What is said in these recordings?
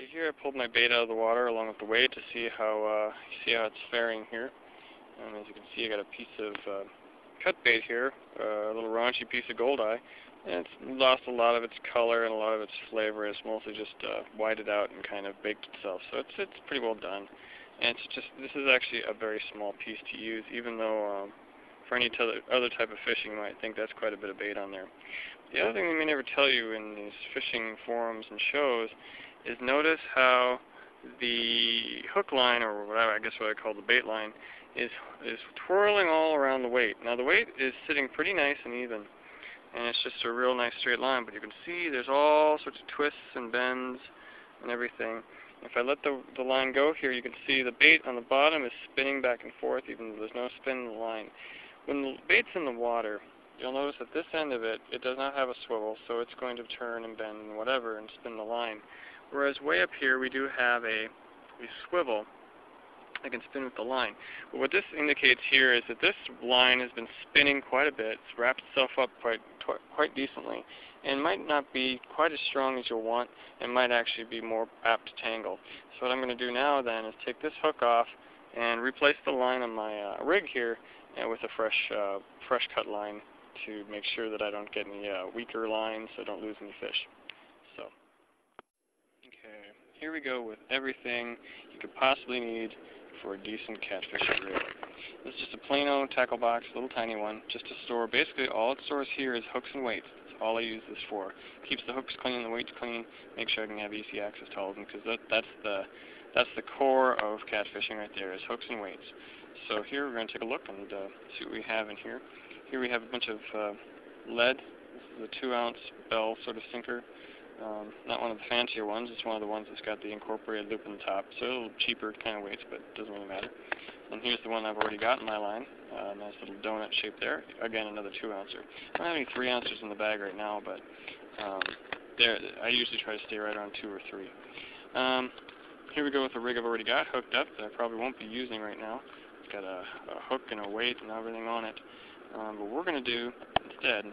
Okay, here I pulled my bait out of the water along with the weight to see how it's faring here. And as you can see, I got a piece of cut bait here, a little raunchy piece of goldeye, and it's lost a lot of its color and a lot of its flavor. It's mostly just whited out and kind of baked itself, so it's pretty well done. And this is actually a very small piece to use, even though for any other type of fishing you might think that's quite a bit of bait on there. The other thing they may never tell you in these fishing forums and shows is notice how the hook line, or what I call the bait line, is twirling all around the weight. Now the weight is sitting pretty nice and even, and it's just a real nice straight line, but you can see there's all sorts of twists and bends and everything. If I let the line go here, you can see the bait on the bottom is spinning back and forth even though there's no spin in the line. When the bait's in the water, you'll notice at this end of it, it does not have a swivel, so it's going to turn and bend and whatever and spin the line. Whereas way up here we do have a swivel that can spin with the line. But what this indicates here is that this line has been spinning quite a bit. It's wrapped itself up quite decently, and might not be quite as strong as you'll want, and might actually be more apt to tangle. So what I'm going to do now then is take this hook off and replace the line on my rig here with a fresh cut line to make sure that I don't get any weaker lines, so I don't lose any fish. So, okay, here we go with everything you could possibly need for a decent catfishing rig. This is just a plain old tackle box, a little tiny one, just to store. Basically, all it stores here is hooks and weights. That's all I use this for. Keeps the hooks clean, the weights clean. Make sure I can have easy access to all of them, because that's the core of catfishing right there, is hooks and weights. So here we're going to take a look and see what we have in here. Here we have a bunch of lead. This is a 2-ounce bell sort of sinker. Not one of the fancier ones. It's one of the ones that's got the incorporated loop in the top. So a little cheaper kind of weights, but it doesn't really matter. And here's the one I've already got in my line. Nice little donut shape there. Again, another 2-ouncer. I don't have any 3-ouncers in the bag right now, but I usually try to stay right around 2 or 3. Here we go with the rig I've already got hooked up that I probably won't be using right now. It's got a hook and a weight and everything on it. But what we're going to do instead, as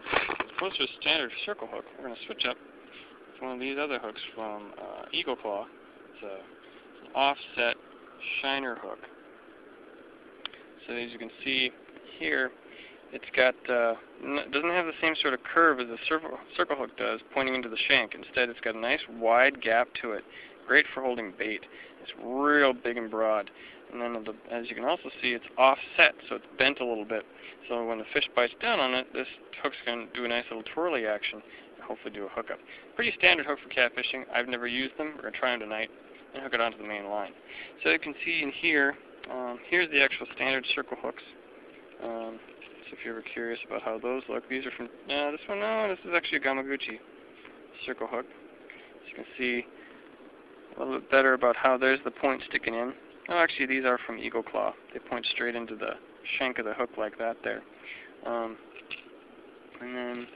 opposed to a standard circle hook, we're going to switch up to one of these other hooks from Eagle Claw. It's an offset shiner hook. So as you can see here, it's got doesn't have the same sort of curve as a circle hook does, pointing into the shank. Instead, it's got a nice wide gap to it. Great for holding bait. It's real big and broad. And then, as you can also see, it's offset, so it's bent a little bit. So when the fish bites down on it, this hook's going to do a nice little twirly action and hopefully do a hookup. Pretty standard hook for catfishing. I've never used them. We're going to try them tonight and hook it onto the main line. So you can see in here, here's the actual standard circle hooks. So if you're ever curious about how those look, these are from, this is actually a Gamaguchi circle hook. So you can see a little bit better about how there's the point sticking in. Oh, actually, these are from Eagle Claw. They point straight into the shank of the hook like that there. And then,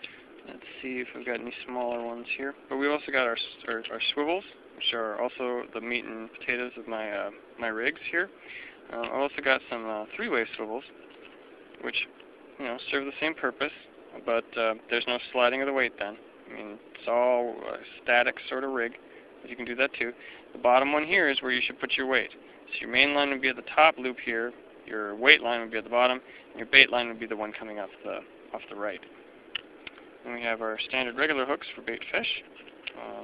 let's see if we've got any smaller ones here. But we also got our swivels, which are also the meat and potatoes of my rigs here. I've also got some 3-way swivels, which serve the same purpose, but there's no sliding of the weight then. I mean, it's all a static sort of rig, but you can do that too. The bottom one here is where you should put your weight. So your main line would be at the top loop here, your weight line would be at the bottom, and your bait line would be the one coming off the right. Then we have our standard regular hooks for bait fish,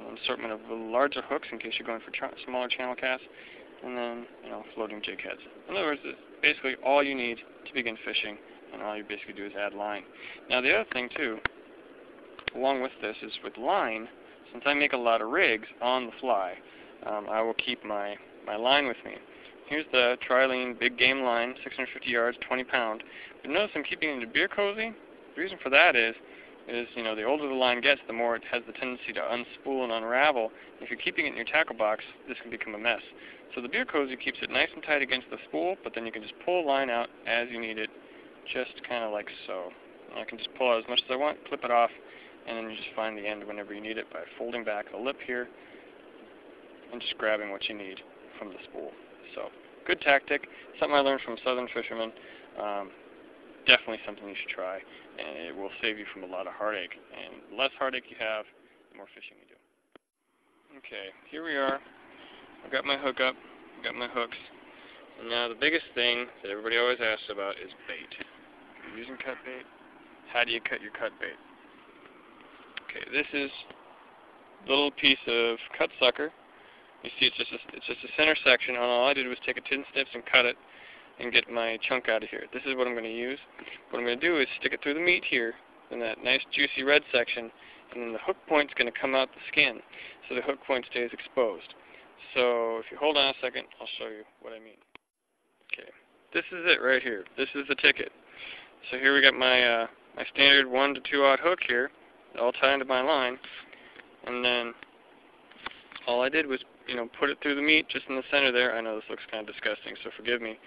an assortment of little larger hooks in case you're going for smaller channel casts, and then floating jig heads. In other words, it's basically all you need to begin fishing, and all you basically do is add line. Now the other thing too, along with this, is with line, since I make a lot of rigs on the fly, I will keep my line with me. Here's the Trilene Big Game line, 650 yards, 20 pound. But notice I'm keeping it in a beer cozy. The reason for that is the older the line gets, the more it has the tendency to unspool and unravel. If you're keeping it in your tackle box, this can become a mess. So the beer cozy keeps it nice and tight against the spool, but then you can just pull a line out as you need it, just kind of like so. And I can just pull out as much as I want, clip it off, and then you just find the end whenever you need it by folding back the lip here and just grabbing what you need from the spool. So, good tactic, something I learned from southern fishermen. Definitely something you should try, and it will save you from a lot of heartache. And the less heartache you have, the more fishing you do. Okay, here we are I've got my hook up, I've got my hooks, and now the biggest thing that everybody always asks about is bait. If you're using cut bait, how do you cut your cut bait? Okay, this is a little piece of cut sucker. You see it's just a center section, and all I did was take a tin snips and cut it and get my chunk out of here. This is what I'm going to use. What I'm going to do is stick it through the meat here, in that nice juicy red section, and then the hook point's going to come out the skin, so the hook point stays exposed. So if you hold on a second, I'll show you what I mean. Okay, this is it right here. This is the ticket. So here we got my my standard 1 to 2/0 hook here, all tied into my line, and then all I did was, put it through the meat just in the center there. I know this looks kind of disgusting, so forgive me.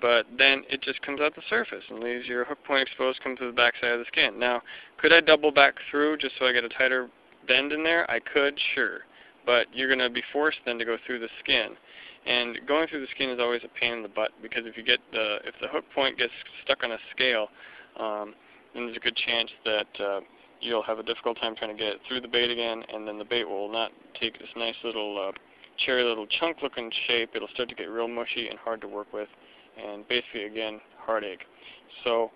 But then it just comes out the surface and leaves your hook point exposed, comes to the back side of the skin. Now, could I double back through just so I get a tighter bend in there? I could, sure. But you're going to be forced then to go through the skin. And going through the skin is always a pain in the butt, because if the hook point gets stuck on a scale, then there's a good chance that you'll have a difficult time trying to get it through the bait again, and then the bait will not take this nice little cherry little chunk looking shape. It'll start to get real mushy and hard to work with, and basically again heartache. So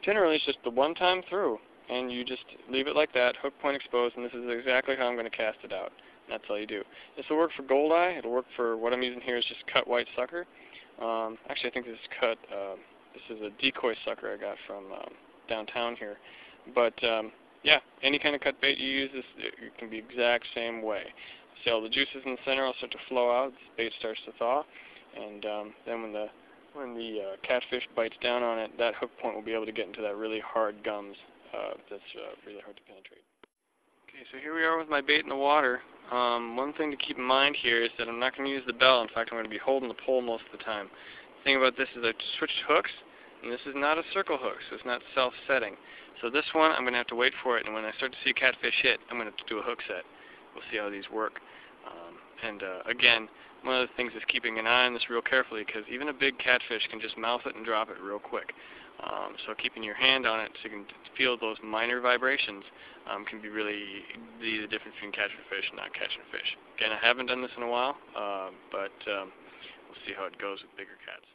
generally it's just the one time through, and you just leave it like that, hook point exposed, and this is exactly how I'm going to cast it out. And that's all you do. This will work for goldeye. It'll work for what I'm using here is just cut white sucker. Actually, I think this is cut. This is a decoy sucker I got from downtown here. But yeah, any kind of cut bait you use, it can be exact same way. See all the juices in the center will start to flow out. This bait starts to thaw, and then when the catfish bites down on it, that hook point will be able to get into that really hard gums that's really hard to penetrate. Okay, so here we are with my bait in the water. One thing to keep in mind here is that I'm not going to use the bell. In fact, I'm going to be holding the pole most of the time. The thing about this is I switched hooks, and this is not a circle hook, so it's not self-setting. So this one, I'm going to have to wait for it, and when I start to see catfish hit, I'm going to have to do a hook set. We'll see how these work. Again, one of the things is keeping an eye on this real carefully, because even a big catfish can just mouth it and drop it real quick. So keeping your hand on it so you can feel those minor vibrations can be really the difference between catching a fish and not catching a fish. Again, I haven't done this in a while, but we'll see how it goes with bigger cats.